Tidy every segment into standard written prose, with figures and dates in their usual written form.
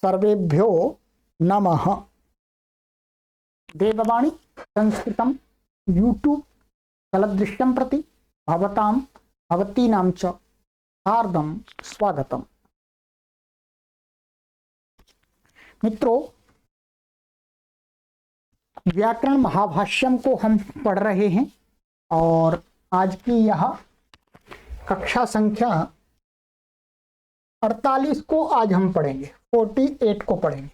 सर्वेभ्यो नमः। देववाणी संस्कृतं यूट्यूब चलदृश्यं प्रति भवतां भवतीनां च हार्दं स्वागतम्। मित्रों, व्याकरण महाभाष्यम को हम पढ़ रहे हैं और आज की यह कक्षा संख्या 48 को आज हम पढ़ेंगे, 48 को पढ़ेंगे।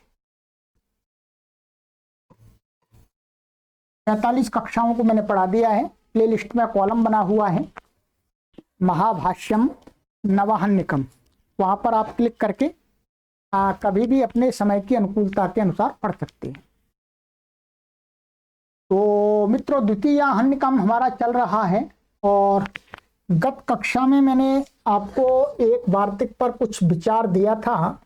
45 कक्षाओं को मैंने पढ़ा दिया है। प्लेलिस्ट में कॉलम बना हुआ है महाभाष्यम नवाहन्निकम, वहां पर आप क्लिक करके कभी भी अपने समय की अनुकूलता के अनुसार पढ़ सकते हैं। तो मित्रों, द्वितीय हन्निकम हमारा चल रहा है और गत कक्षा में मैंने आपको एक वार्तिक पर कुछ विचार दिया था।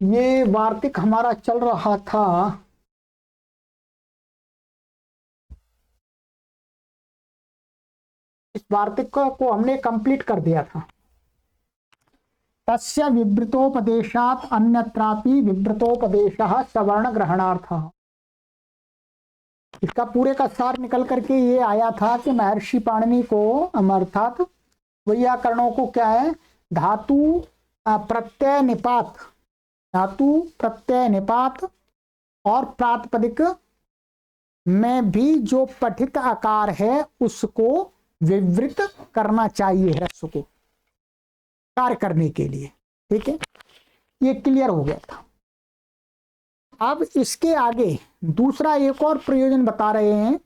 ये वार्तिक हमारा चल रहा था इस वार्तिक को हमने कंप्लीट कर दिया था। तस्य विवृतोपदेशात् अन्यत्रापि विवृतोपदेशः सवर्ण ग्रहणार्थः। इसका पूरे का सार निकल करके ये आया था कि महर्षि पाणिनि को अर्थात वैयाकरणों को क्या है, धातु प्रत्यय निपात और प्रातिपदिक में भी जो पठित आकार है उसको विवृत करना चाहिए ह्रस्व को कार्य करने के लिए। ठीक है, ये क्लियर हो गया था। अब इसके आगे दूसरा एक और प्रयोजन बता रहे हैं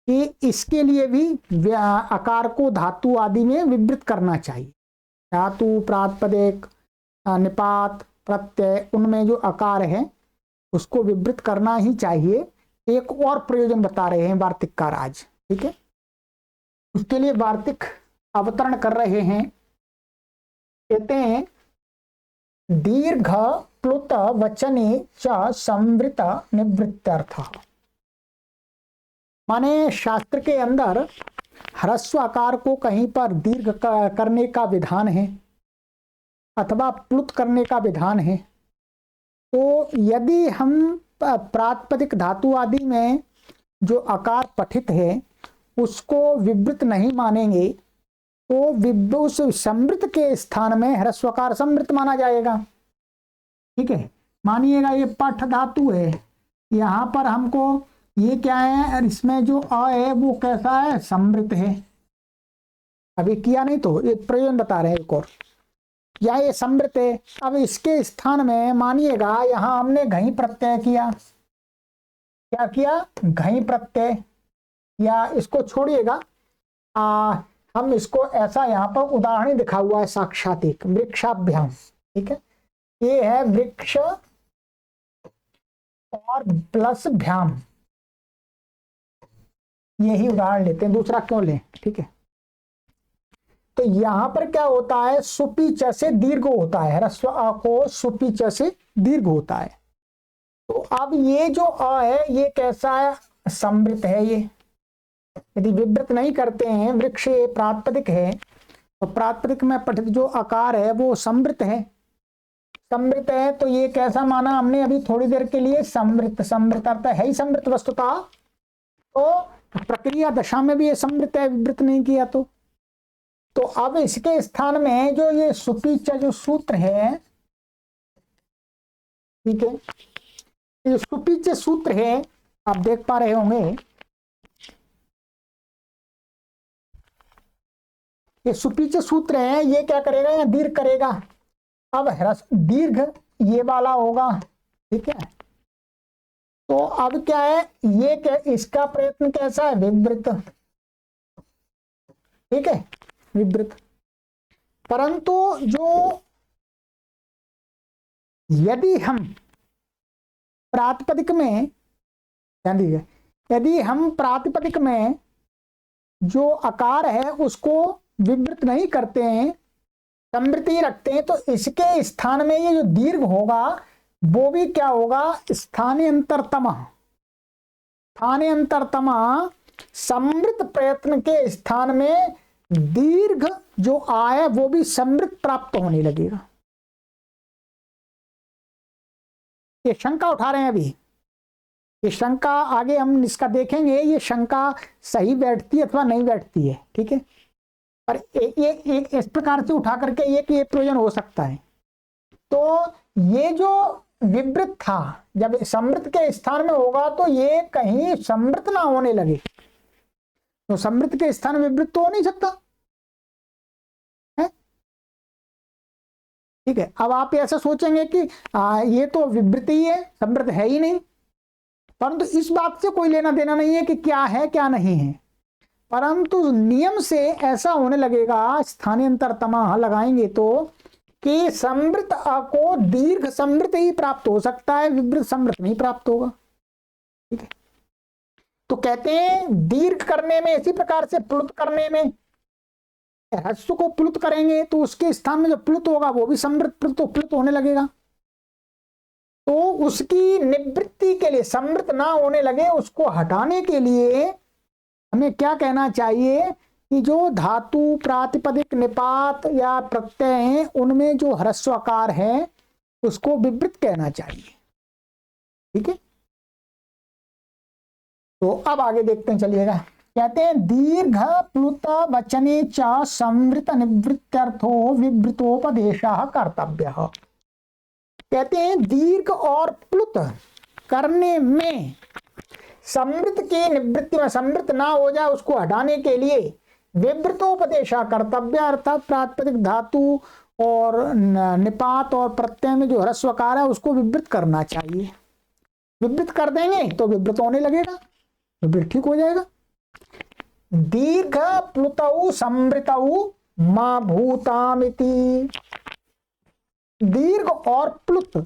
कि इसके लिए भी आकार को धातु आदि में विवृत करना चाहिए। धातु प्रातिपदिक निपात प्रत्यय उनमें जो आकार है उसको विवृत करना ही चाहिए। एक और प्रयोजन बता रहे हैं वार्तिककार आज। ठीक है, उसके लिए वार्तिक अवतरण कर रहे हैं। कहते हैं दीर्घ प्लुत वचने च संवृत निवृत्त्यर्थ। माने शास्त्र के अंदर ह्रस्व आकार को कहीं पर दीर्घ करने का विधान है अथवा प्लुत करने का विधान है। तो यदि हम प्रातिपदिक धातु आदि में जो आकार पठित है उसको विवृत नहीं मानेंगे तो उस समृत के स्थान में ह्रस्वकार समृत माना जाएगा। ठीक है, मानिएगा ये पठ धातु है, यहाँ पर हमको ये क्या है, इसमें जो अ है वो कैसा है, समृत है। अभी किया नहीं तो ये प्रयोजन बता रहे हैं एक और, या ये समृत है। अब इसके स्थान में मानिएगा यहाँ हमने घई प्रत्यय किया। क्या किया, घई प्रत्यय। या इसको छोड़िएगा, हम इसको ऐसा यहाँ पर उदाहरण दिखा हुआ है साक्षात एक वृक्षाभ्याम। ठीक है, ये है वृक्ष और प्लस भ्याम, यही उदाहरण लेते हैं, दूसरा क्यों लें। ठीक है, तो यहां पर क्या होता है, सुपी च से दीर्घ होता है, ह्रस्व अ को सुपी च से दीर्घ होता है। तो अब ये जो अ है ये कैसा है, समृत है। ये यदि विवृत नहीं करते हैं, वृक्ष प्रातिपदिक है तो प्रातिपदिक में पठित जो आकार है वो समृत है। समृत है तो ये कैसा माना हमने अभी थोड़ी देर के लिए, समृत। समृत अर्थ है ही समृत वस्तुता। तो प्रक्रिया दशा में भी ये समृत है, विवृत नहीं किया तो अब इसके स्थान में जो ये सुपीच जो सूत्र है, ठीक है, ये सुपीच सूत्र है, आप देख पा रहे होंगे ये सुपीच सूत्र है। ये क्या करेगा, या दीर्घ करेगा। अब दीर्घ ये वाला होगा। ठीक है, तो अब क्या है, ये क्या, इसका प्रयत्न कैसा है, विवृत। ठीक है, विवृत। परंतु जो यदि हम प्रातिपदिक में, ध्यान दीजिए, यदि हम प्रातिपदिक में जो आकार है उसको विवृत नहीं करते हैं, समृत ही रखते हैं, तो इसके स्थान में ये जो दीर्घ होगा वो भी क्या होगा, स्थानांतरतम। स्थानांतरतम समृत प्रयत्न के स्थान में दीर्घ जो आए वो भी समृत प्राप्त होने लगेगा। ये शंका उठा रहे हैं अभी। ये शंका आगे हम इसका देखेंगे, ये शंका सही बैठती है अथवा नहीं बैठती है, ठीक है। पर ये इस प्रकार से उठा करके ये प्रयोजन हो सकता है। तो ये जो विवृत था, जब समृत के स्थान में होगा तो ये कहीं समृत ना होने लगे, तो समृत के स्थान में विवृत तो हो नहीं सकता है, ठीक है। अब आप ऐसा सोचेंगे कि ये तो विवृत ही है, समृत है ही नहीं, परंतु इस बात से कोई लेना देना नहीं है कि क्या है क्या नहीं है, परंतु नियम से ऐसा होने लगेगा, स्थानांतरतमा लगाएंगे तो कि समृत को दीर्घ समृत ही प्राप्त हो सकता है, विवृत समृत नहीं प्राप्त होगा, ठीक है। तो कहते हैं दीर्घ करने में, इसी प्रकार से प्लुत करने में, ह्रस्व को प्लुत करेंगे तो उसके स्थान में जो प्लुत होगा वो भी समृत प्लुत होने लगेगा। तो उसकी निवृत्ति के लिए, समृत ना होने लगे उसको हटाने के लिए हमें क्या कहना चाहिए कि जो धातु प्रातिपदिक निपात या प्रत्यय हैं उनमें जो ह्रस्वकार है उसको विवृत कहना चाहिए, ठीक है। तो अब आगे देखते हैं, चलिएगा। कहते हैं दीर्घ प्लुत वचने च संवृत निवृत्त्यर्थो विवृतोपदेशः कर्तव्यः। कहते हैं दीर्घ और प्लुत करने में समृत की निवृत्ति में, समृत ना हो जाए उसको हटाने के लिए विवृतोपदेशा कर्तव्य, अर्थात प्रातिपदिक धातु और निपात और प्रत्यय में जो ह्रस्वकार है उसको विवृत करना चाहिए। विवृत कर देंगे तो विवृत होने लगेगा, विवृत ठीक हो जाएगा। दीर्घ प्लुतौ समृतौ मा भूतामिति। दीर्घ और प्लुत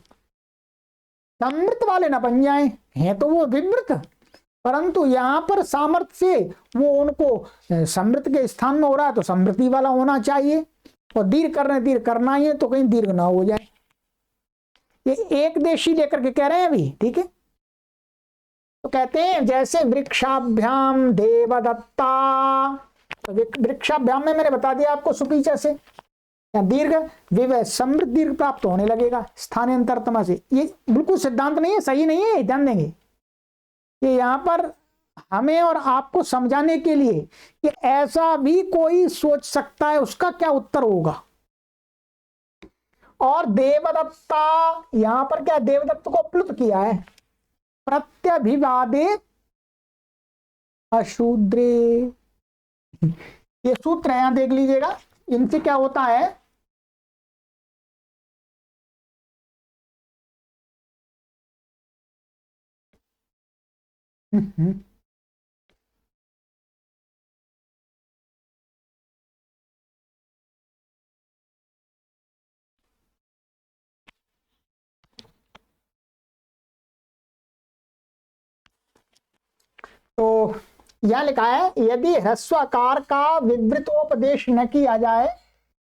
समृत वाले ना बन जाए, हैं तो वो विवृत, परंतु यहां पर सामर्थ्य से वो उनको समृत के स्थान में हो रहा है तो समृद्धि वाला होना चाहिए, और दीर्घ करना ही है तो कहीं दीर्घ ना हो जाए। ये एक देशी लेकर के कह रहे हैं अभी, ठीक है। तो कहते हैं जैसे वृक्षाभ्याम देवदत्ता, तो वृक्षाभ्याम में मैंने बता दिया आपको सुपीचा से दीर्घ विवय समृद्ध दीर्घ प्राप्त होने लगेगा स्थानांतरतमा से। ये बिल्कुल सिद्धांत नहीं है, सही नहीं है, ध्यान देंगे। ये यहां पर हमें और आपको समझाने के लिए कि ऐसा भी कोई सोच सकता है, उसका क्या उत्तर होगा। और देवदत्ता, यहां पर क्या देवदत्त को प्लुत किया है, प्रत्यभिवादे अशूद्रे। ये सूत्र है, यहां देख लीजिएगा। इनसे क्या होता है, तो यह लिखा है यदि ह्रस्वकार का विवृतोपदेश न किया जाए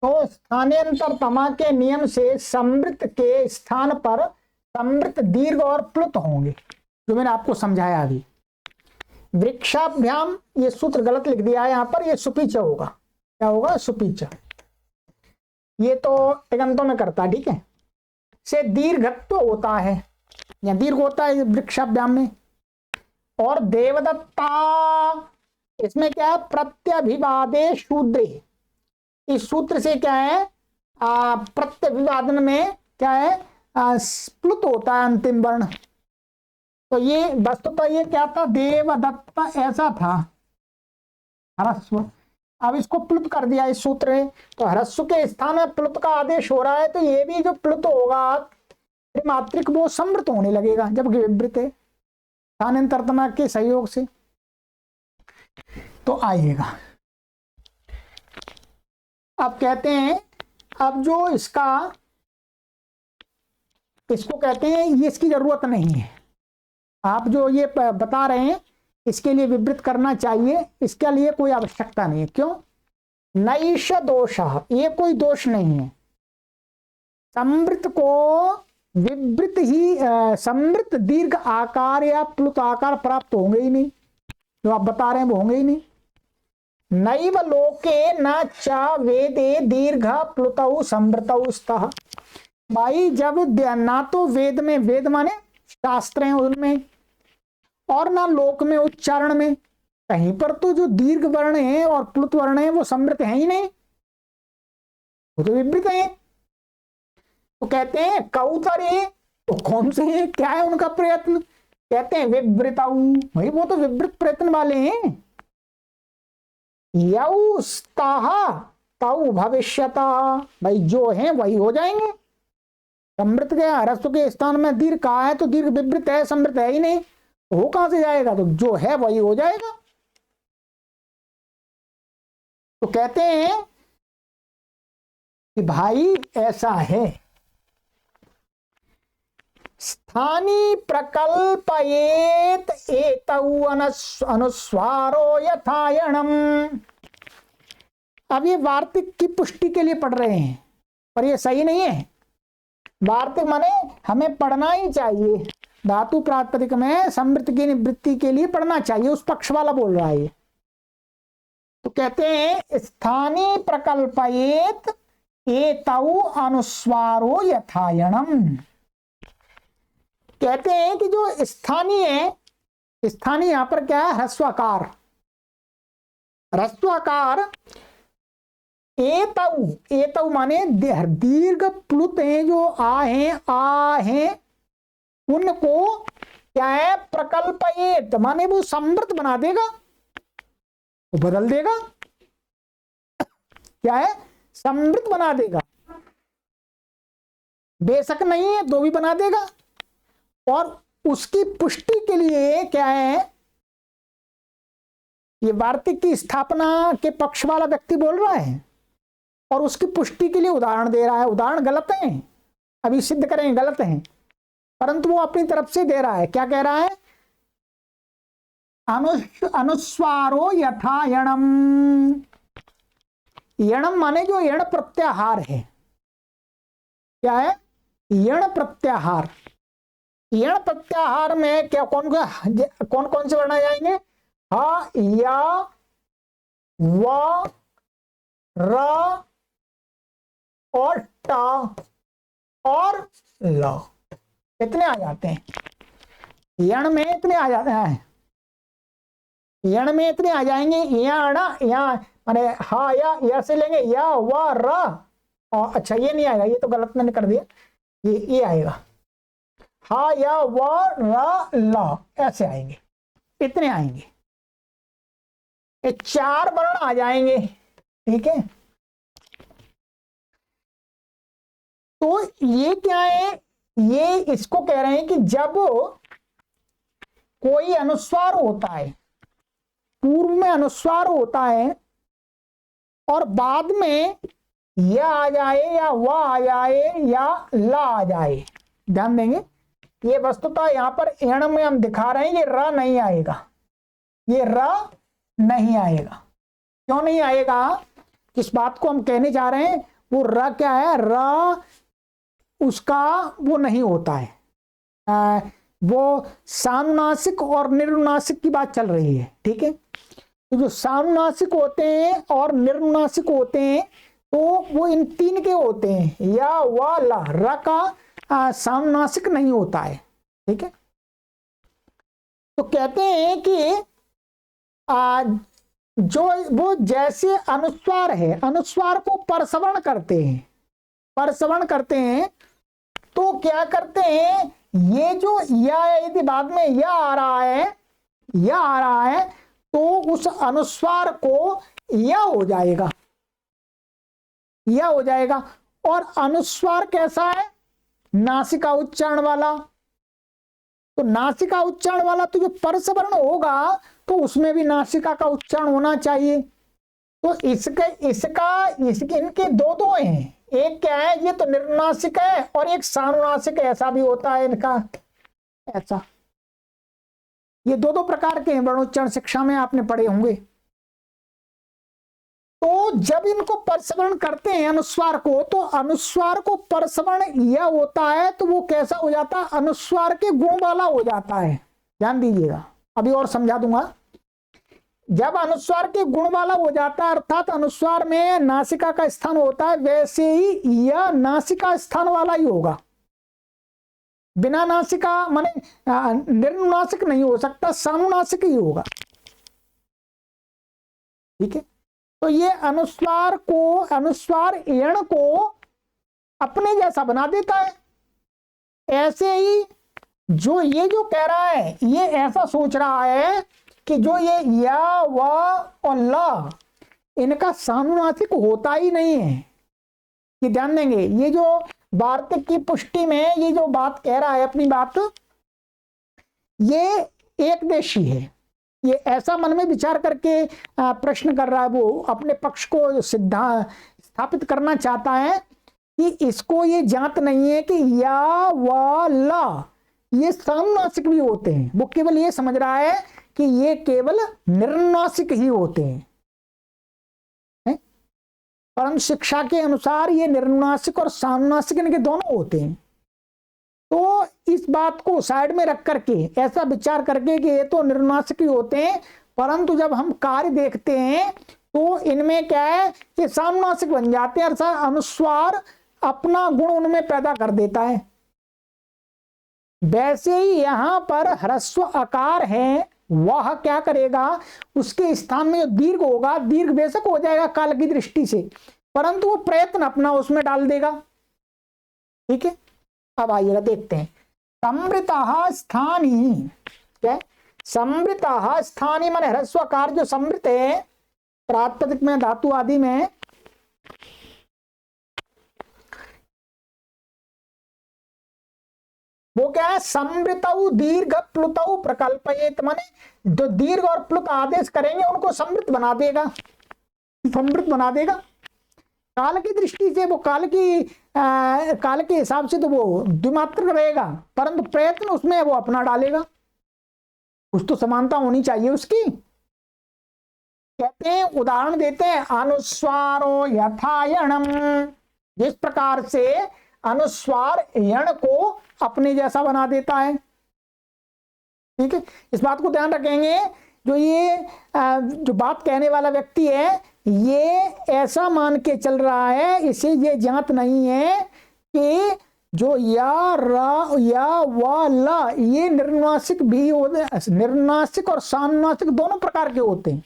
तो स्थानांतरतमा के नियम से समृत के स्थान पर समृत दीर्घ और प्लुत होंगे, जो मैंने आपको समझाया अभी। वृक्षाभ्याम, ये सूत्र गलत लिख दिया है यहां पर, ये सुपीच होगा। क्या होगा, सुपीच। ये तो तिगंतों में करता है, ठीक है। से दीर्घत्व होता है, या दीर्घ होता है वृक्षाभ्याम में। और देवदत्ता, इसमें क्या है, प्रत्यभिवादे शूद्रे। इस सूत्र से क्या है, प्रत्यभिवादन में क्या है, प्लुत होता है अंतिम वर्ण। तो ये वस्तुतः ये क्या था, देवदत्ता ऐसा था ह्रस्व, अब इसको प्लुत कर दिया इस सूत्र ने, तो ह्रस्व के स्थान में प्लुत का आदेश हो रहा है। तो ये भी जो प्लुत होगा त्रिमात्रिक वो समृत होने लगेगा, जबकि विवृत है स्थानांतरतमा के सहयोग से। तो आइएगा, अब कहते हैं, अब जो इसको कहते हैं ये इसकी जरूरत नहीं है। आप जो ये बता रहे हैं इसके लिए विवृत करना चाहिए, इसके लिए कोई आवश्यकता नहीं है। क्यों, नैष दोष, ये कोई दोष नहीं है। समृत को विवृत ही, समृत दीर्घ आकार या प्लुत आकार प्राप्त होंगे ही नहीं, जो आप बता रहे हैं वो होंगे ही नहीं। नैव लोके न च वेदे दीर्घ प्लुतौ समृतौ स्तः। भाई जब ना तो वेद में, वेद माने शास्त्र हैं उनमें, और ना लोक में उच्चारण में, कहीं पर तो जो दीर्घ वर्ण है और प्लुत वर्ण है वो समृत है ही नहीं, वो तो विवृत है। तो कहते हैं कौतरे, तो कौन से हैं, क्या है उनका प्रयत्न, कहते हैं विवृताऊ, भाई वो तो विवृत प्रयत्न वाले हैं। यौस्ताहा तौ भविष्यता, भाई जो है वही हो जाएंगे। समृत गया, ह्रस्व के स्थान में दीर्घ कहा है तो दीर्घ विवृत है, समृत है ही नहीं, तो वो कहां से जाएगा, तो जो है वही हो जाएगा। तो कहते हैं कि भाई ऐसा है, स्थानी प्रकल्पयेत एतौ अनुस्वारो यथायणम। अब ये वार्तिक की पुष्टि के लिए पढ़ रहे हैं, पर ये सही नहीं है। वार्तिक माने हमें पढ़ना ही चाहिए, धातु प्रातिपदिक में समृत की निवृत्ति के लिए पढ़ना चाहिए, उस पक्ष वाला बोल रहा है। तो कहते हैं स्थानीय प्रकल्पयेत एतौ अनुस्वारो यथायणम। कहते हैं कि जो स्थानीय है, स्थानीय यहां पर क्या है, ह्रस्वाकार, ह्रस्वाकार एतौ, एतौ माने दीर्घ प्लुत हैं जो आ हैं, उनको क्या है, प्रकल्पयेत माने वो समृत बना देगा, वो बदल देगा, क्या है, समृत बना देगा, बेशक नहीं है तो भी बना देगा। और उसकी पुष्टि के लिए क्या है, ये वार्तिक की स्थापना के पक्ष वाला व्यक्ति बोल रहा है और उसकी पुष्टि के लिए उदाहरण दे रहा है। उदाहरण गलत है, अभी सिद्ध करेंगे गलत है, परंतु वो अपनी तरफ से दे रहा है। क्या कह रहा है, अनुस्वारो यथा यणम, यणम माने जो यण प्रत्याहार है, क्या है, यण प्रत्याहार। यण प्रत्याहार में क्या कौन कौन से वर्ण आ जाएंगे, हा, या, व, र और टा और ल, इतने आ जाते हैं। यण में इतने आ जाते हैं, यण में इतने आ जाएंगे, या माने हा या से लेंगे, या व र, और अच्छा ये नहीं आएगा, ये तो गलत मैंने कर दिया, ये आएगा हा या व र ल, ऐसे आएंगे, इतने आएंगे, ये 4 वर्ण आ जाएंगे, ठीक है। तो ये क्या है, ये इसको कह रहे हैं कि जब कोई अनुस्वार होता है, पूर्व में अनुस्वार होता है और बाद में या आ जाए या व आ जाए या ला आ जाए, ध्यान देंगे ये वस्तुतः यहां पर एण में हम दिखा रहे हैं, ये र नहीं आएगा, ये र नहीं आएगा। क्यों नहीं आएगा, किस बात को हम कहने जा रहे हैं, वो र क्या है, र उसका वो नहीं होता है, वो सानुनासिक और निरुनासिक की बात चल रही है, ठीक है। तो जो सानुनासिक होते हैं और निरुनासिक होते हैं तो वो इन 3 के होते हैं, या व ला, र का सानुनासिक नहीं होता है, ठीक है। तो कहते हैं कि जो वो जैसे अनुस्वार है, अनुस्वार को परसवर्ण करते हैं, परसवर्ण करते हैं तो क्या करते हैं, ये जो या यदि बाद में या आ रहा है, या आ रहा है तो उस अनुस्वार को या हो जाएगा, या हो जाएगा। और अनुस्वार कैसा है, नासिका उच्चारण वाला, तो नासिका उच्चारण वाला तो जो परसवर्ण होगा तो उसमें भी नासिका का उच्चारण होना चाहिए। तो इनके दो हैं, एक क्या है, ये तो निर्नासिक है और एक सानुनासिक, ऐसा भी होता है इनका, ऐसा, ये दो प्रकार के हैं, वर्णोच्चारण शिक्षा में आपने पढ़े होंगे। तो जब इनको परसवर्ण करते हैं अनुस्वार को, तो अनुस्वार को परसवर्ण यह होता है तो वो कैसा हो जाता है, अनुस्वार के गुण वाला हो जाता है। ध्यान दीजिएगा, अभी और समझा दूंगा। जब अनुस्वार के गुण वाला हो जाता है अर्थात अनुस्वार में नासिका का स्थान होता है, वैसे ही यह नासिका स्थान वाला ही होगा। बिना नासिका माने निर्नुनासिक नहीं हो सकता, सानुनासिक ही होगा। ठीक है, तो ये अनुस्वार को, अनुस्वार यण को अपने जैसा बना देता है। ऐसे ही जो ये जो कह रहा है, ये ऐसा सोच रहा है कि जो ये या व और ला इनका सानुनासिक होता ही नहीं है। ये ध्यान देंगे, ये जो वार्तिक की पुष्टि में ये जो बात कह रहा है अपनी बात, ये एक देशी है। ये ऐसा मन में विचार करके प्रश्न कर रहा है, वो अपने पक्ष को स्थापित करना चाहता है कि इसको ये जांच नहीं है कि या व ला ये सानुनासिक भी होते हैं। वो केवल ये समझ रहा है कि ये केवल निर्नुनासिक ही होते हैं, परंतु शिक्षा के अनुसार ये निर्नुनासिक और सानुनासिक इनके दोनों होते हैं। तो इस बात को साइड में रख करके ऐसा विचार करके कि ये तो निर्नुनासिक ही होते हैं, परंतु जब हम कार्य देखते हैं तो इनमें क्या है कि सानुनासिक बन जाते हैं, अर्थात अनुस्वार अपना गुण उनमें पैदा कर देता है। वैसे ही यहां पर ह्रस्व आकार है, वह क्या करेगा, उसके स्थान में जो दीर्घ होगा, दीर्घ बेशक हो जाएगा काल की दृष्टि से, परंतु वो प्रयत्न अपना उसमें डाल देगा। ठीक है, अब आइएगा देखते हैं। समृतः स्थानी, क्या समृतः स्थानी माने ह्रस्वकार जो समृत है प्रातिपदिक में, धातु आदि में, वो क्या है, समृतौ दीर्घ प्लुतौ प्रकल्पयेत, माने जो दीर्घ और प्लुत आदेश करेंगे उनको समृत बना देगा, समृत बना देगा। काल की दृष्टि से वो काल के हिसाब से तो वो द्विमात्रक रहेगा, परंतु प्रयत्न उसमें वो अपना डालेगा। कुछ तो समानता होनी चाहिए उसकी। कहते हैं, उदाहरण देते हैं, अनुस्वारो यथायणम, जिस प्रकार से अनुस्वार यण को अपने जैसा बना देता है। ठीक है, इस बात को ध्यान रखेंगे। जो ये जो बात कहने वाला व्यक्ति है, ये ऐसा मान के चल रहा है, इसे ये जांच नहीं है कि जो या रा या व ला ये निर्नुनासिक भी होते, निर्नुनासिक और सानुनासिक दोनों प्रकार के होते हैं।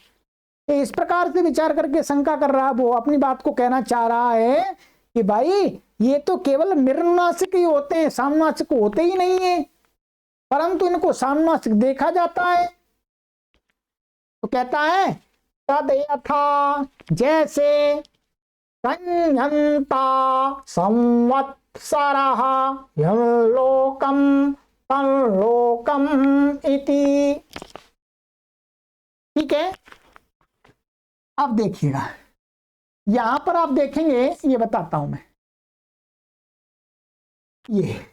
इस प्रकार से विचार करके शंका कर रहा है, वो अपनी बात को कहना चाह रहा है कि भाई ये तो केवल निर्नुनासिक ही होते हैं, सानुनासिक होते ही नहीं है, परंतु इनको सानुनासिक देखा जाता है। तो कहता है, तद यथा, जैसे संयंता संवत्सरः यल्लोकम तल्लोकम इति। ठीक है, अब देखिएगा, यहां पर आप देखेंगे, ये बताता हूं मैं, ये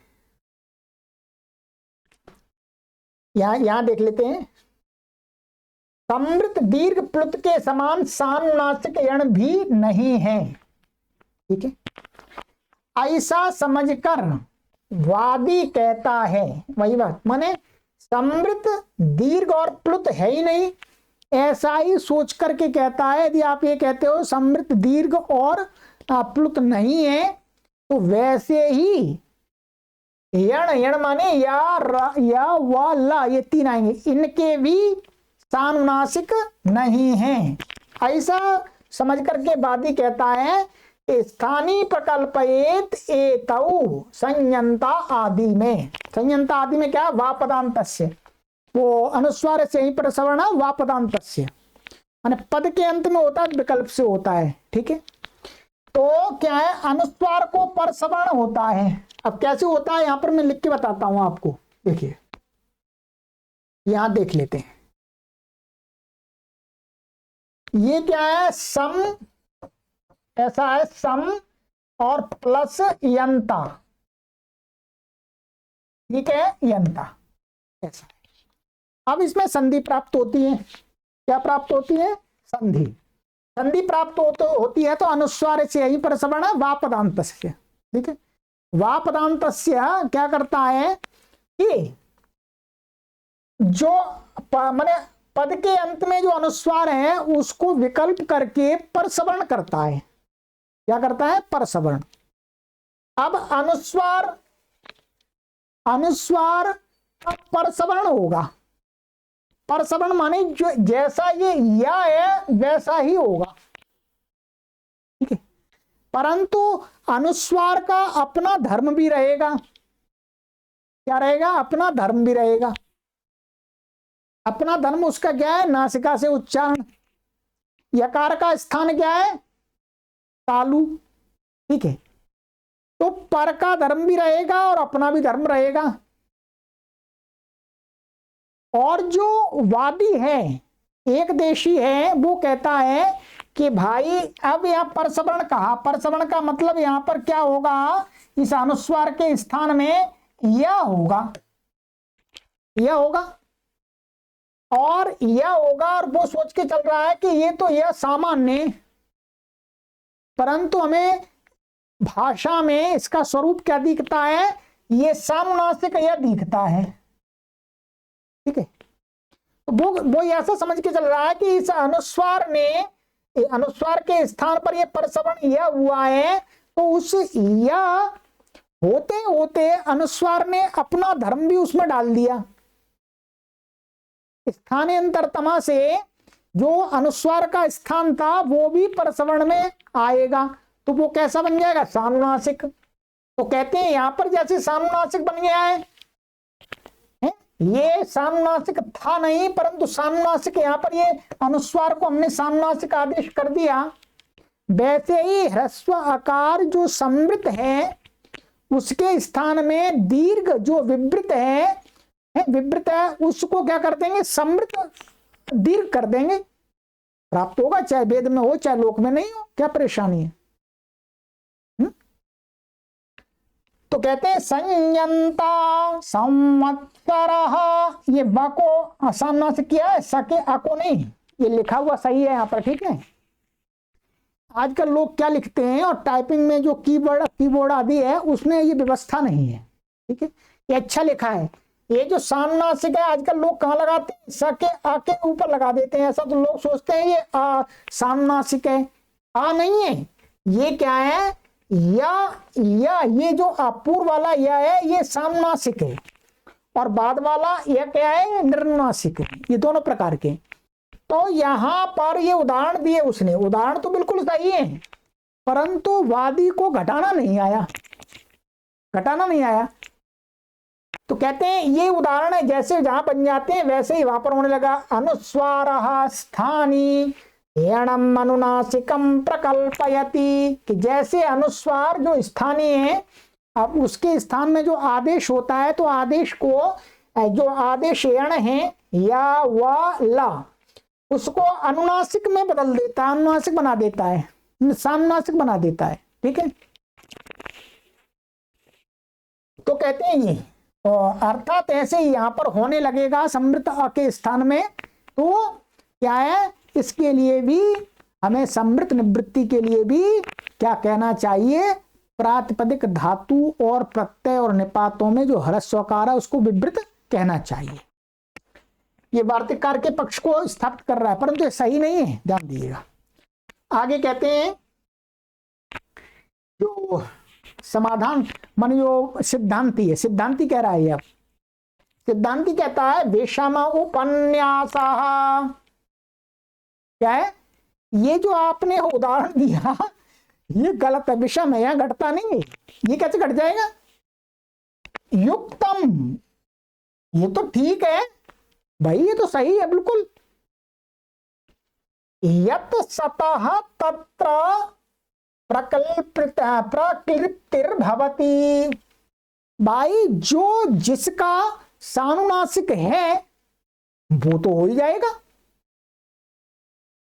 यहां देख लेते हैं। समृत दीर्घ प्लुत के समान सानुनासिक यण भी नहीं है। ठीक है, ऐसा समझकर वादी कहता है, वही बात, माने समृत दीर्घ और प्लुत है ही नहीं, ऐसा ही सोच करके कहता है। यदि आप ये कहते हो समृत दीर्घ और प्लुत नहीं है, तो वैसे ही यण, यण माने या व ला, ये तीन आएंगे, इनके भी सानुनासिक नहीं हैं। ऐसा समझ करके वादी कहता है कि स्थानीय प्रकल्पयेत एतौ संयंता आदि में। संयंता आदि में क्या, वापदांतस्य, वो अनुस्वार से ही प्रसवर्ण वापदांतस्य, माने पद के अंत में होता है, विकल्प से होता है। ठीक है, तो क्या है, अनुस्वार को परसवर्ण होता है। अब कैसे होता है, यहां पर मैं लिख के बताता हूं आपको। देखिए, यहां देख लेते हैं, ये क्या है, सम, ऐसा है सम और प्लस यंता। ठीक है, यंता ऐसा। अब इसमें संधि प्राप्त होती है। क्या प्राप्त होती है, संधि। संधि प्राप्त होती है तो अनुस्वार से ही परसवर्ण वापदांतस्य। ठीक है, वापदांतस्य क्या करता है कि जो माने पद के अंत में जो अनुस्वार है उसको विकल्प करके परसवर्ण करता है। क्या करता है? परसवर्ण। अब अनुस्वार परसवर्ण होगा। परसवर्ण माने जो जैसा ये या है वैसा ही होगा, ठीक है। परंतु अनुस्वार का अपना धर्म भी रहेगा। क्या रहेगा? अपना धर्म भी रहेगा। अपना धर्म उसका क्या है? नासिका से उच्चारण। यकार का स्थान क्या है? तालु, ठीक है। तो पर का धर्म भी रहेगा और अपना भी धर्म रहेगा। और जो वादी है, एक देशी है, वो कहता है कि भाई अब यहां परसवर्ण कहा, परसवर्ण का मतलब यहां पर क्या होगा? इस अनुस्वार के स्थान में यह होगा, यह होगा और यह होगा, और वो सोच के चल रहा है कि ये तो यह सामान्य, परंतु हमें भाषा में इसका स्वरूप क्या दिखता है? ये सानुनासिक यह दिखता है, ठीक है। तो वो ऐसा समझ के चल रहा है कि इस अनुस्वार में, अनुस्वार के स्थान पर ये परसवर्ण यह हुआ है, तो उस यह होते होते अनुस्वार ने अपना धर्म भी उसमें डाल दिया। स्थानांतरतमा से जो अनुस्वार का स्थान था वो भी परसवर्ण में आएगा, तो वो कैसा बन जाएगा? सानुनासिक। तो कहते हैं यहां पर जैसे सानुनासिक बन गया है, ये सानुनासिक था नहीं, परंतु सानुनासिक यहां पर ये अनुस्वार को हमने सानुनासिक आदेश कर दिया। वैसे ही ह्रस्व आकार जो समृत है उसके स्थान में दीर्घ जो विवृत है, विवृत है, उसको क्या कर देंगे? समृत दीर्घ कर देंगे। प्राप्त होगा, चाहे वेद में हो चाहे लोक में नहीं हो, क्या परेशानी है? तो कहते हैं संयंता संवत्सरः, ये ब को सामना से किया है, सके अको नहीं, ये लिखा हुआ सही है यहाँ पर, ठीक है। आजकल लोग क्या लिखते हैं और टाइपिंग में जो कीबोर्ड आदि है उसमें ये व्यवस्था नहीं है, ठीक है। ये अच्छा लिखा है। ये जो सामनासिक है आजकल लोग कहाँ लगाते हैं? सके आ के ऊपर लगा देते हैं, ऐसा तो लोग सोचते हैं ये सामनासिक है। आ नहीं है, ये क्या है? या ये जो अपूर्व वाला या है ये सामनासिक है, और बाद वाला यह क्या है? निर्नासिक है। ये दोनों प्रकार के। तो यहां पर ये उदाहरण दिए उसने, उदाहरण तो बिल्कुल सही है, परंतु वादी को घटाना नहीं आया, घटाना नहीं आया। तो कहते हैं ये उदाहरण है, जैसे जहां बन जाते हैं वैसे ही वहां पर होने लगा। अनुस्वारः स्थानी यणम अनुनासिकम प्रकल्पयति, कि जैसे अनुस्वार जो स्थानीय है, अब उसके स्थान में जो आदेश होता है तो आदेश को, जो आदेश यण है या व ला, उसको अनुनासिक में बदल देता है, अनुनासिक बना देता है, सामनासिक बना देता है, ठीक है। तो कहते हैं ये अर्थात ऐसे ही यहां पर होने लगेगा समृत के स्थान में। तो क्या है? इसके लिए भी हमें समृत निवृत्ति के लिए भी क्या कहना चाहिए? प्रातिपदिक धातु और प्रत्यय और निपातों में जो ह्रस्वकार है उसको विवृत कहना चाहिए। ये वार्तिककार के पक्ष को स्थापित कर रहा है, परंतु ये सही नहीं है, ध्यान दीजिएगा। आगे कहते हैं जो समाधान मान जो सिद्धांती है, सिद्धांती कह रहा है, अब सिद्धांती कहता है विषम उपन्यास। क्या है? ये जो आपने उदाहरण दिया ये गलत है, विषम है, यहां घटता नहीं है। ये कैसे घट जाएगा? युक्तम, ये तो ठीक है भाई, ये तो सही है बिल्कुल। यत सतः तत्र प्रक्लिप्तिर्भवति, भाई जो जिसका सानुनासिक है वो तो हो ही जाएगा।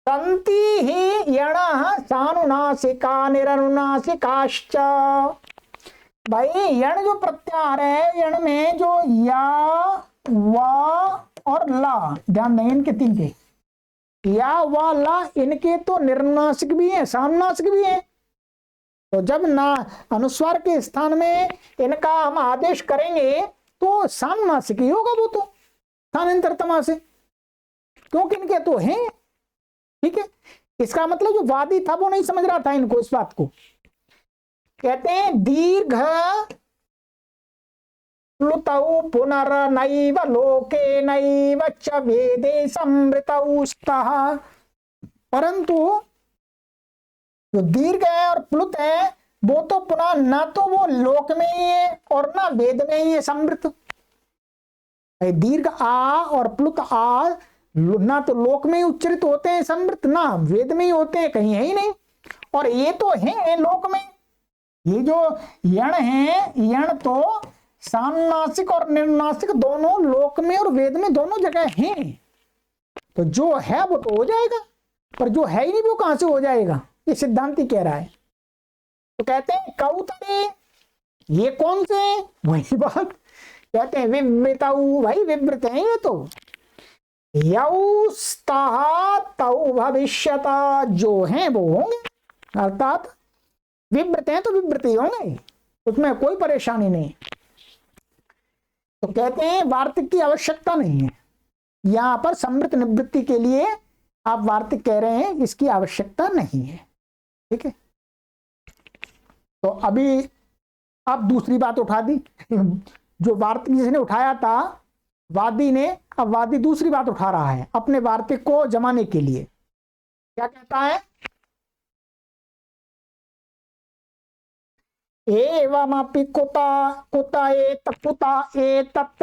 संति ही यणः सानुनासिका निरनुनासिकाश्च, भाई यण जो प्रत्याहार है, यण में जो या वा और ला, ध्यान दें इनके तीन के, या वा ला, इनके तो निर्नासिक भी है सानुनासिक भी है। तो जब ना अनुस्वार के स्थान में इनका हम आदेश करेंगे तो सानुनासिक ही होगा वो तो स्थानांतरतमा से। क्योंकि इनके तो हैं। ठीक है, इसका मतलब जो वादी था वो नहीं समझ रहा था इनको, इस बात को। कहते हैं दीर्घ प्लुतौ पुनर्नैव लोके नैव च वेदे संवृतौ स्तः। परंतु जो दीर्घ है और प्लुत है वो तो पुनः ना तो वो लोक में ही है और ना वेद में ही है संवृत। दीर्घ आ और प्लुत आ ना तो लोक में ही उच्चरित होते हैं संवृत, ना वेद में ही होते हैं, कहीं है ही नहीं। और ये तो है लोक में। ये जो यण है, यण तो सामनासिक और निर्नासिक दोनों लोक में और वेद में दोनों जगह हैं। तो जो है वो तो हो जाएगा, पर जो है ही नहीं वो कहां से हो जाएगा, ये सिद्धांति कह रहा है। तो कहते हैं कौतरे, ये कौन से हैं? वही बात कहते हैं विवृतौ, भाई विवृत है ये तो। यौस्तः तौ भविष्यता, जो हैं वो होंगे, अर्थात विवृत हैं तो विवृत ही होंगे, उसमें कोई परेशानी नहीं। तो कहते हैं वार्तिक की आवश्यकता नहीं है, यहां पर समृत निवृत्ति के लिए आप वार्तिक कह रहे हैं, इसकी आवश्यकता नहीं है। ठीक है, तो अभी अब दूसरी बात उठा दी जो वार्तिक जिसने उठाया था वादी ने, अब वादी दूसरी बात उठा रहा है अपने वार्तिक को जमाने के लिए। क्या कहता है? एवमपि कुत एतत्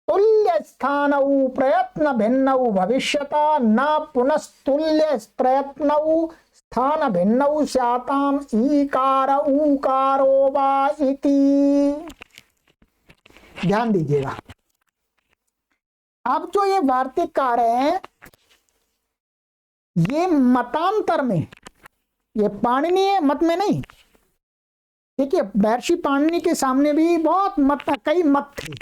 तुल्य स्थानौ प्रयत्न भिन्नौ भविष्यता न पुनस्तुल्य प्रयत्नौ स्थान भिन्नौ स्याताम ईकार ऊकारो वा इति। ध्यान दीजिएगा, अब जो ये वार्तिककार है ये मतांतर में, ये पाणिनीय मत में नहीं। देखिए महर्षि पाणिनि के सामने भी बहुत कई मत थे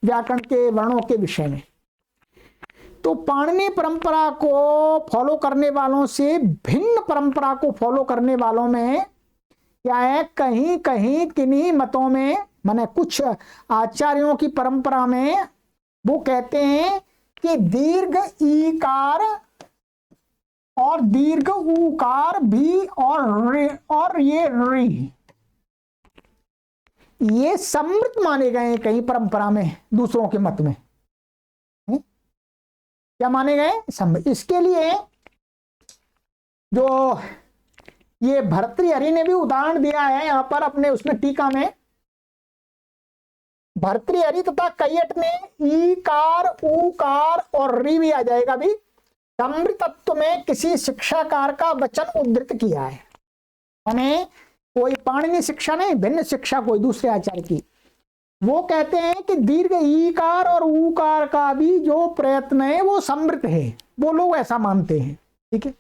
व्याकरण के वर्णों के विषय में। तो पाणिनि परंपरा को फॉलो करने वालों से भिन्न परंपरा को फॉलो करने वालों में क्या है, कहीं कहीं किन्हीं मतों में, माने कुछ आचार्यों की परंपरा में वो कहते हैं कि दीर्घ ईकार और दीर्घ ऊकार भी और ये री ये समृत माने गए हैं कहीं परंपरा में, दूसरों के मत में क्या माने गए? समृत। इसके लिए जो ये भर्तृहरि ने भी उदाहरण दिया है यहां पर अपने उसमें टीका में। भर्तृहरि तथा कैयट ने ईकार ऊकार और री भी आ जाएगा भी समृतत्व में किसी शिक्षाकार का वचन उद्धृत किया है। माने कोई पाणिनि शिक्षा नहीं, भिन्न शिक्षा कोई दूसरे आचार्य की। वो कहते हैं कि दीर्घ ईकार और ऊकार का भी जो प्रयत्न है वो समृत है, वो लोग ऐसा मानते हैं। ठीक है,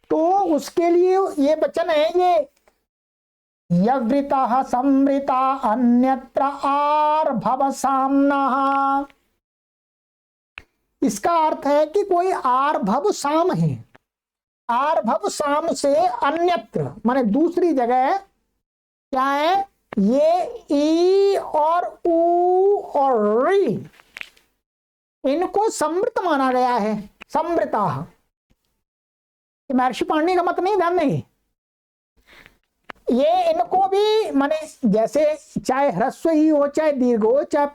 तो उसके लिए ये वचन है, ये यवृता समृता अन्यत्र आर्भव सामना। इसका अर्थ है कि कोई आर्भव साम है, आर्भव साम से अन्यत्र माने दूसरी जगह क्या है, ये ई और ऊ और री इनको समृत माना गया है। समृता महर्षि पाणिनि का मत नहीं, ध्यान नहीं, ये इनको भी माने जैसे चाहे ह्रस्व ही हो चाहे दीर्घ हो चाहे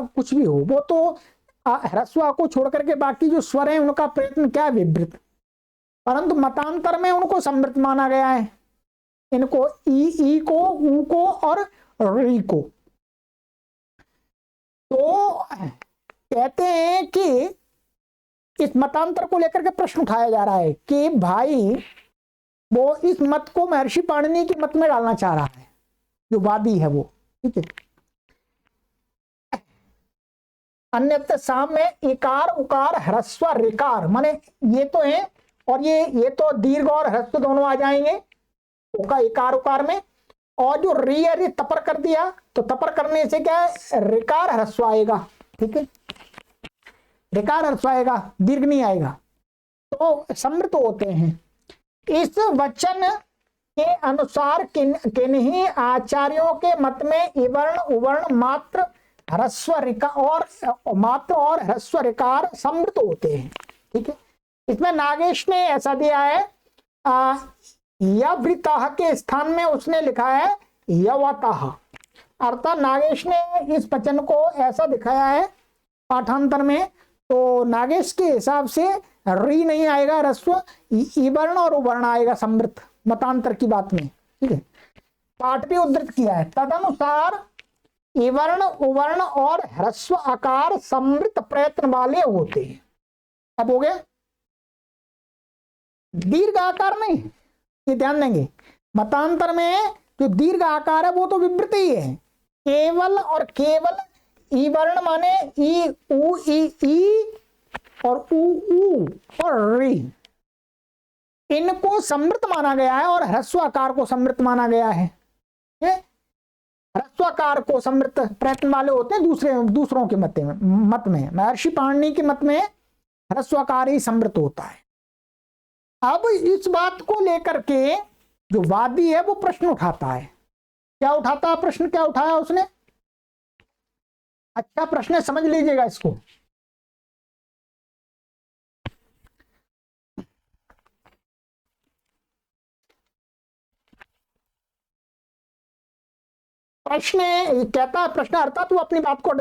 कुछ भी हो, वो तो ह्रस्व को छोड़ करके बाकी जो स्वर हैं उनका प्रयत्न क्या है, विवृत। परंतु मतांतर में उनको समृत माना गया है, इनको ई को ऊ को और री को। तो कहते हैं कि इस मतांतर को लेकर के प्रश्न उठाया जा रहा है कि भाई वो इस मत को महर्षि पाणिनि के मत में डालना चाह रहा है, जो वादी है वो। ठीक है, अन्यत्र साम में इकार उकार ह्रस्व ऋकार माने ये तो है, और ये तो दीर्घ और ह्रस्व दोनों आ जाएंगे उका इकार उकार में। और जो री है तपर कर दिया तो तपर करने से क्या है, ऋकार ह्रस्व आएगा। ठीक है, ऋकार ह्रस्व आएगा, दीर्घ नहीं आएगा, तो समृत होते हैं। इस वचन के अनुसार किन्हीं आचार्यों के मत में इवर्ण उवर्ण मात्र ह्रस्व ऋकार और मात्र और ह्रस्व ऋकार समृत होते हैं। ठीक है, इसमें नागेश ने ऐसा दिया है, यवृतः के स्थान में उसने लिखा है यवतः, अर्थात नागेश ने इस वचन को ऐसा दिखाया है पाठांतर में। तो नागेश के हिसाब से री नहीं आएगा ह्रस्व, ईवर्ण और उवर्ण आएगा समृत, मतांतर की बात में। ठीक है, पाठ भी उद्धृत किया है, तदनुसार ईवर्ण उवर्ण और ह्रस्व आकार समृत प्रयत्न वाले होते हैं। अब हो गया, दीर्घ आकार नहीं, ये ध्यान देंगे, मतांतर में जो दीर्घ आकार है वो तो विवृत ही है, केवल और केवल ई वर्ण माने ई उ ई और उ ऊ और री, इनको समृत माना गया है और ह्रस्व आकार को समृत माना गया है। ह्रस्वाकार को समृत प्रयत्न वाले होते हैं दूसरों के मत में, महर्षि पाणिनि के मत में ह्रस्वाकार ही समृत होता है। अब इस बात को लेकर के जो वादी है वो प्रश्न उठाता है। क्या उठाता है प्रश्न, क्या उठाया उसने? अच्छा प्रश्न है, समझ लीजिएगा इसको। प्रश्न कहता है, प्रश्न अर्थात वो अपनी बात को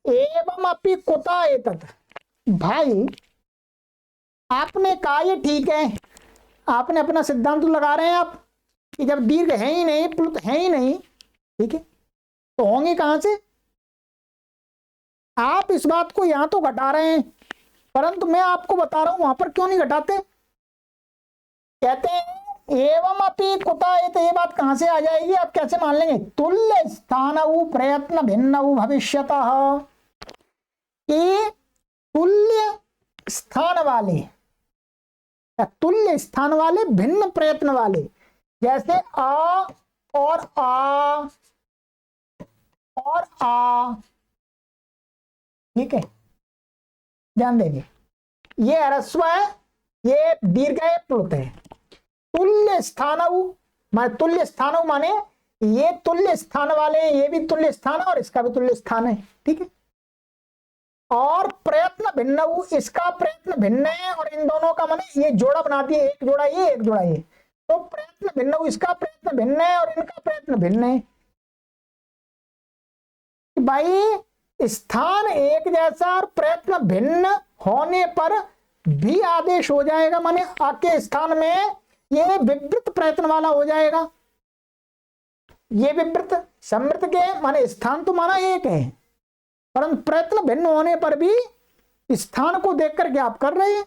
एवं अपि कुता एतत्, भाई आपने कहा ये ठीक है, आपने अपना सिद्धांत लगा रहे हैं आप कि जब दीर्घ है ही नहीं, प्लुत है ही नहीं, ठीक है, तो होंगे कहां से? आप इस बात को यहां तो घटा रहे हैं, परंतु मैं आपको बता रहा हूं वहां पर क्यों नहीं घटाते। कहते हैं एवं अपि कुता, तो ये बात कहां से आ जाएगी, आप कैसे मान लेंगे? तुल्य स्थानऊ प्रयत्न भिन्नऊ भविष्यतः, कि तुल्य स्थान वाले, तुल्य स्थान वाले भिन्न प्रयत्न वाले, जैसे आ और आ और आ, ठीक है, ध्यान देंगे, ये ह्रस्व है, ये दीर्घ है, प्लुत है। तुल्य स्थानऊ माने, तुल्य स्थानऊ माने ये तुल्य स्थान वाले, ये भी तुल्य स्थान है और इसका भी तुल्य स्थान है, ठीक है। और प्रयत्न भिन्न, इसका प्रयत्न भिन्न है और इन दोनों का माने ये जोड़ा बना दिए, एक जोड़ा ये एक जोड़ा ये, तो प्रयत्न भिन्न, इसका प्रयत्न भिन्न है और इनका प्रयत्न भिन्न है। भाई स्थान एक जैसा और प्रयत्न भिन्न होने पर भी आदेश हो जाएगा, माने आके स्थान में ये विवृत प्रयत्न वाला हो जाएगा। ये विवृत समृत के माने स्थान तो माना एक है, परंतु प्रयत्न भिन्न होने पर भी स्थान को देख करके आप कर रहे हैं।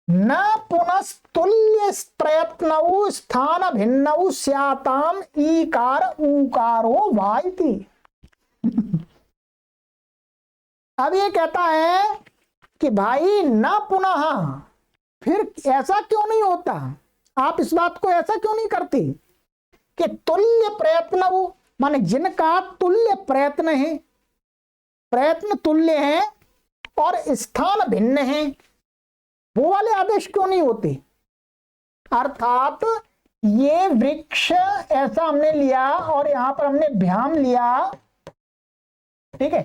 न पुनस्तुल्य प्रयत्न स्थान भिन्न स्याताम ईकार ऊकारो वाइति। अब ये कहता है कि भाई न पुनः, फिर ऐसा क्यों नहीं होता, आप इस बात को ऐसा क्यों नहीं करते कि तुल्य प्रयत्न माने जिनका तुल्य प्रयत्न है, प्रयत्न तुल्य है और स्थान भिन्न है, वो वाले आदेश क्यों नहीं होते? अर्थात ये वृक्ष ऐसा हमने लिया और यहां पर हमने भ्याम लिया, ठीक है,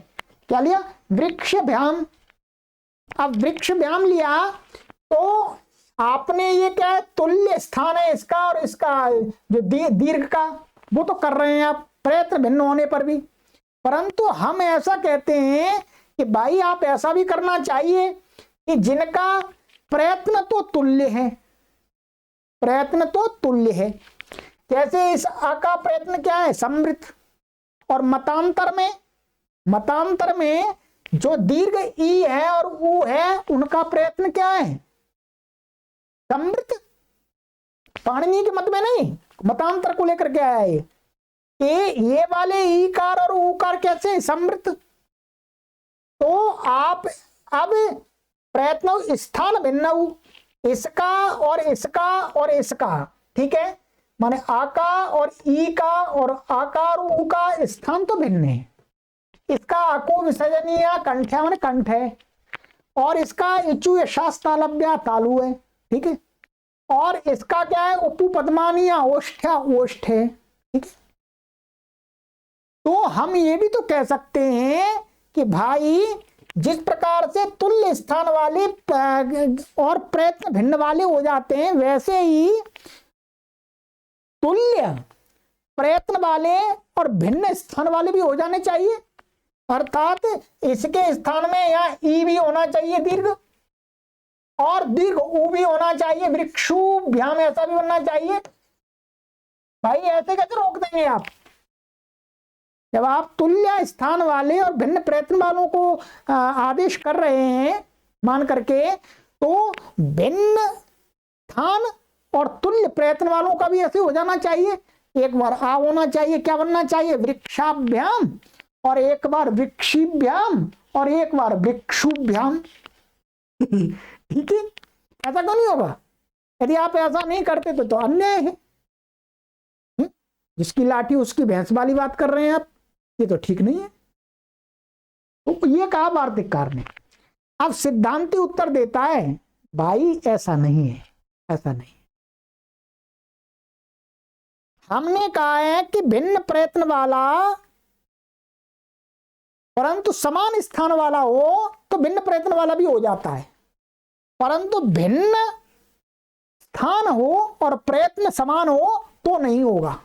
क्या लिया? वृक्ष भ्याम। अब वृक्ष भ्याम लिया तो आपने ये क्या है, तुल्य स्थान है इसका और इसका जो दीर्घ का, वो तो कर रहे हैं आप प्रयत्न भिन्न होने पर भी। परंतु हम ऐसा कहते हैं कि भाई आप ऐसा भी करना चाहिए कि जिनका प्रयत्न तो तुल्य है, प्रयत्न तो तुल्य है, जैसे इस आ का प्रयत्न क्या है? समृत। और मतांतर में जो दीर्घ ई है और ऊ है, उनका प्रयत्न क्या है? समृत। पाणिनि के मत में नहीं, मतांतर को लेकर के आया है कि ये वाले ईकार और ऊकार कैसे? समृत। तो आप अब प्रयत्न स्थान भिन्न, इसका और इसका और इसका, ठीक है, माने आका और ई का और आकार ऊ का स्थान तो भिन्न है। इसका आको विसर्जनीय कंठ्या माने कंठ है और इसका इचु यशास्तालभ्या तालु है, ठीक है, और इसका क्या है? उपु पद्मानी ओष्ठ्या ओष्ठ है, ठीक है। तो हम ये भी तो कह सकते हैं कि भाई जिस प्रकार से तुल्य स्थान वाले और प्रयत्न भिन्न वाले हो जाते हैं, वैसे ही तुल्य प्रयत्न वाले और भिन्न स्थान वाले भी हो जाने चाहिए। अर्थात इसके स्थान में यहाँ ई भी होना चाहिए दीर्घ, और दीर्घ ऊ भी होना चाहिए, वृक्षुभ्याम ऐसा भी बनना चाहिए। भाई ऐसे कैसे रोक देंगे आप? जब आप तुल्य स्थान वाले और भिन्न प्रयत्न वालों को आदेश कर रहे हैं मान करके, तो भिन्न स्थान और तुल्य प्रयत्न वालों का भी ऐसे हो जाना चाहिए। एक बार आ होना चाहिए, क्या बनना चाहिए? वृक्षाभ्याम, और एक बार वृक्षिभ्याम, और एक बार वृक्षुभ्याम। ठीक है, ऐसा क्यों नहीं होगा? यदि आप ऐसा नहीं करते तो अन्याय है। जिसकी लाठी उसकी भैंस वाली बात कर रहे हैं आप, ये तो ठीक नहीं है। तो ये कहा वार्तिककार ने। अब सिद्धांती उत्तर देता है, भाई ऐसा नहीं है, ऐसा नहीं। हमने कहा है कि भिन्न प्रयत्न वाला परंतु समान स्थान वाला हो तो भिन्न प्रयत्न वाला भी हो जाता है, परंतु भिन्न स्थान हो और प्रयत्न समान हो तो नहीं होगा।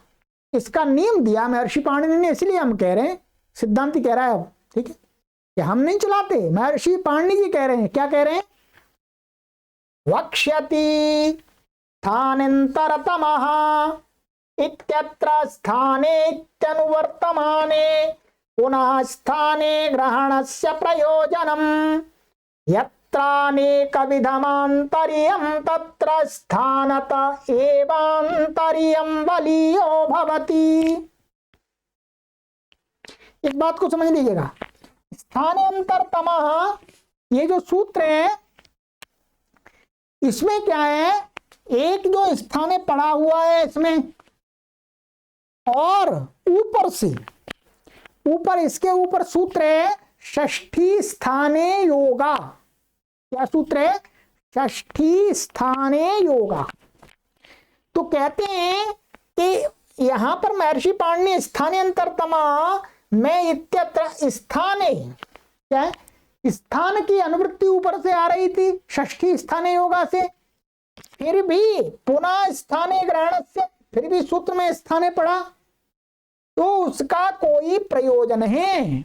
इसका नियम दिया महर्षि पाणिनि ने, इसलिए हम कह रहे हैं, सिद्धांति कह रहा है अब, ठीक है, कि हम नहीं चलाते, महर्षि पाणिनि जी कह रहे हैं। क्या कह रहे हैं? वक्ष्यति स्थानान्तरतमः इत्यत्र स्थाने इत्यनुवर्तमाने पुनः स्थाने ग्रहणस्य प्रयोजनम् यत्रानेकविधमान्तर्यं तत्र स्थानत एवान्तर्यं बलीयो भवति। इस बात को समझ लीजिएगा। स्थानान्तरतमः, ये जो सूत्र है इसमें क्या है? एक जो स्थाने पड़ा हुआ है इसमें, और ऊपर से ऊपर इसके ऊपर सूत्र है षष्ठी स्थाने योगा। क्या सूत्र है? षष्ठी स्थाने योगा। तो कहते हैं कि यहां पर महर्षि पाणिनि स्थानान्तरतमा में इत्यत्र स्थाने, क्या है? स्थान की अनुवृत्ति ऊपर से आ रही थी षष्ठी स्थाने योगा से, फिर भी पुनः स्थाने ग्रहण से, फिर भी सूत्र में स्थाने पड़ा, तो उसका कोई प्रयोजन है?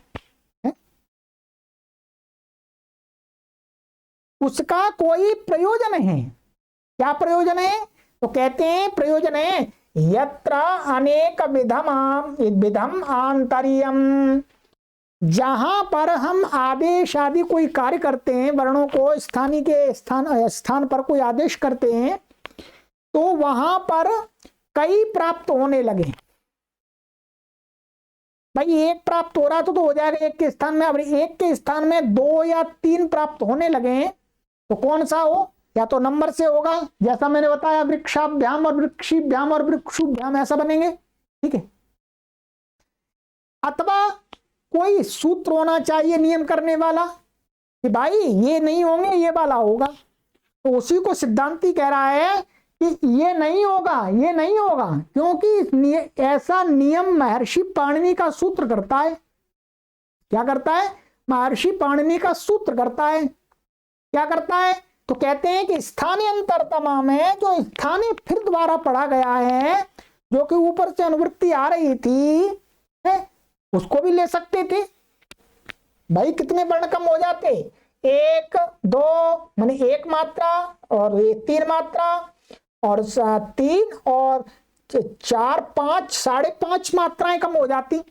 उसका कोई प्रयोजन है। क्या प्रयोजन है? तो कहते हैं प्रयोजन है यत्र अनेक विधम आंतर्यम, जहां पर हम आदेश आदि कोई कार्य करते हैं, वर्णों को स्थानीय के स्थान पर कोई आदेश करते हैं, तो वहां पर कई प्राप्त होने लगे। भाई एक प्राप्त हो रहा तो हो जाएगा एक के स्थान में, अब एक के स्थान में 2 या 3 प्राप्त होने लगे तो कौन सा हो? या तो नंबर से होगा, जैसा मैंने बताया वृक्षाभ्याम और वृक्षिभ्याम और वृक्षुभ्याम ऐसा बनेंगे, ठीक है, अथवा कोई सूत्र होना चाहिए नियम करने वाला कि भाई ये नहीं होंगे ये वाला होगा। तो उसी को सिद्धांती कह रहा है कि ये नहीं होगा, ये नहीं होगा, क्योंकि ऐसा नियम महर्षि पाणिनि का सूत्र करता है। क्या करता है? महर्षि पाणिनि का सूत्र करता है। क्या करता है? तो कहते हैं कि स्थानान्तरतमा में जो स्थानीय फिर दोबारा पढ़ा गया है, जो कि ऊपर से अनुवृत्ति आ रही थी है, उसको भी ले सकते थे। भाई कितने वर्ण कम हो जाते? 1 2 माने 1 मात्रा, और 3 मात्रा, और 3 और 4 5 5.5 मात्राएं कम हो जाती है।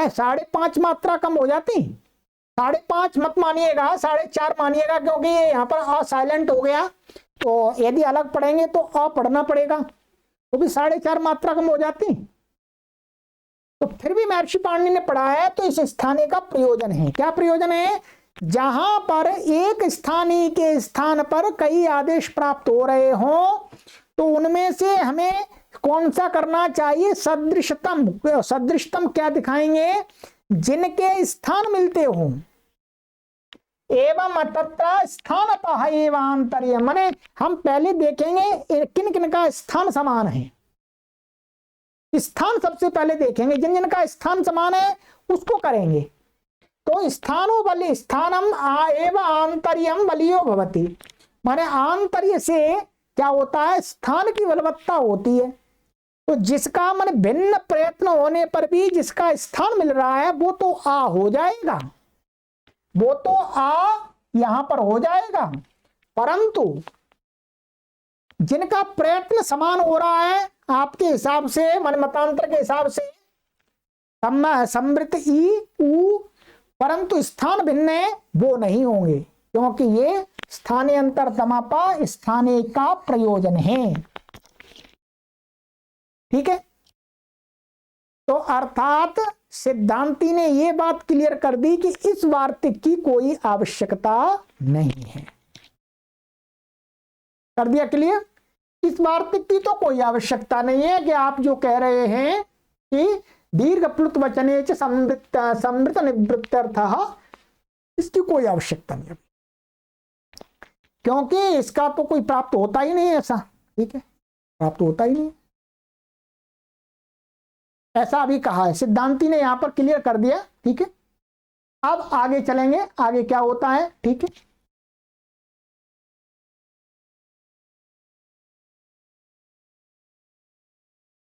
5.5 मात्रा कम हो जाती। 5.5 मत मानिएगा, 4.5 मानिएगा, क्योंकि ये यहाँ पर अ साइलेंट हो गया, तो यदि अलग पढ़ेंगे तो अ पढ़ना पड़ेगा, तो भी 4.5 मात्रा कम हो जाती। तो फिर भी महर्षि पाणिनि ने पढ़ा है, तो इस स्थानीय का प्रयोजन है। क्या प्रयोजन है? जहां पर एक स्थानीय के स्थान पर कई आदेश प्राप्त हो रहे हों, तो उनमें से हमें कौन सा करना चाहिए? सदृशतम। सदृशतम क्या दिखाएंगे? जिनके स्थान मिलते हों। एवं तत्र स्थानतः एवान्तर्यम्, माने हम पहले देखेंगे किन किन का स्थान समान है। स्थान सबसे पहले देखेंगे, जिन जिन का स्थान समान है उसको करेंगे। तो स्थानो बलि स्थानम एवं आंतर्यम बलियो भवति, माने आंतर्य से क्या होता है, स्थान की बलवत्ता होती है। तो जिसका माने भिन्न प्रयत्न होने पर भी जिसका स्थान मिल रहा है वो तो आ हो जाएगा, वो तो आ यहां पर हो जाएगा। परंतु जिनका प्रयत्न समान हो रहा है आपके हिसाब से, माने मतांतर के हिसाब से समृत ई उ, परंतु स्थान भिन्न है, वो नहीं होंगे, क्योंकि ये स्थानीय अंतरतमापा स्थानीय का प्रयोजन है। ठीक है, तो अर्थात सिद्धांती ने ये बात क्लियर कर दी कि इस वार्तिक की कोई आवश्यकता नहीं है। कर दिया क्लियर, इस वार्तिक की तो कोई आवश्यकता नहीं है कि आप जो कह रहे हैं कि दीर्घ प्लुत वचने च समृत निवृत्त्यर्थः, इसकी कोई आवश्यकता नहीं है, क्योंकि इसका तो कोई प्राप्त होता ही नहीं ऐसा। ठीक है, प्राप्त होता ही नहीं, ऐसा अभी कहा है सिद्धांती ने, यहां पर क्लियर कर दिया। ठीक है, अब आगे चलेंगे, आगे क्या होता है। ठीक है,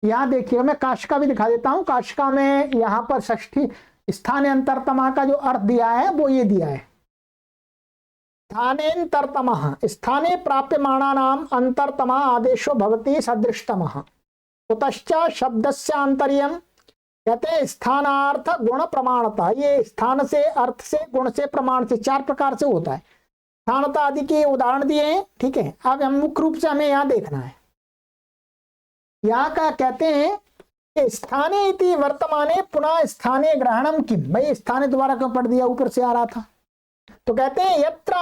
यहां देखिए, मैं काशिका भी दिखा देता हूं। काशिका में यहां पर षष्ठी स्थाने अंतरतमा का जो अर्थ दिया है वो ये दिया है, स्थानेन्तरतमः स्थाने प्राप्यमाणा नाम अंतरतमा आदेशो भवति सदृशतमः कुतश्च शब्दस्य आंतर्यम, कहते हैं स्थानार्थ गुण प्रमाणता, ये स्थान से, अर्थ से, गुण से, प्रमाण से, चार प्रकार से होता है। स्थानता आदि के उदाहरण दिए हैं। ठीक है, अब हम मुख्य रूप से हमें यहां देखना है, यहाँ का कहते हैं कि स्थाने इति वर्तमाने पुनः स्थाने ग्रहणम किम, भाई स्थाने दोबारा क्यों पढ़ दिया, ऊपर से आ रहा था। तो कहते हैं यत्र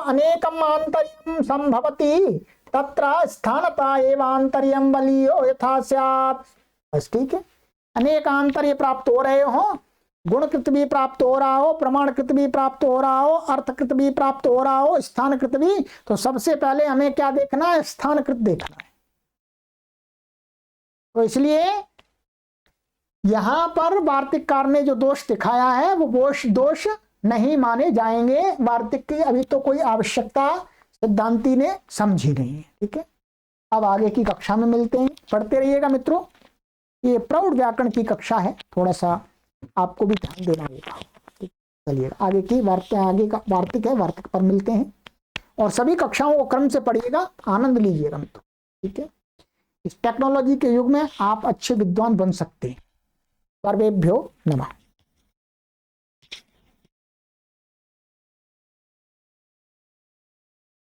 अनेकम आंतर्यम संभवति तत्र स्थानता एवं आंतर्यम बलियो यथा स्यात्। बस ठीक है, अनेक आंतर्य प्राप्त हो रहे हो, गुणकृत भी प्राप्त हो रहा हो, प्रमाणकृत भी प्राप्त हो रहा हो, अर्थकृत भी प्राप्त हो रहा हो, स्थानकृत भी, तो सबसे पहले हमें क्या देखना है, स्थानकृत देखना है। तो इसलिए यहां पर वार्तिककार ने जो दोष दिखाया है वो दोष नहीं माने जाएंगे। वार्तिक की अभी तो कोई आवश्यकता सिद्धांती ने समझी नहीं है। ठीक है, अब आगे की कक्षा में मिलते हैं, पढ़ते रहिएगा मित्रों। ये प्रौढ़ व्याकरण की कक्षा है, थोड़ा सा आपको भी ध्यान देना होगा। चलिए आगे की आगे का वार्तिक है, वार्तिक पर मिलते हैं। और सभी कक्षाओं को क्रम से पढ़िएगा, आनंद लीजिएगा मित्रों। ठीक है, इस टेक्नोलॉजी के युग में आप अच्छे विद्वान बन सकते हैं। सर्वेभ्यो नमः।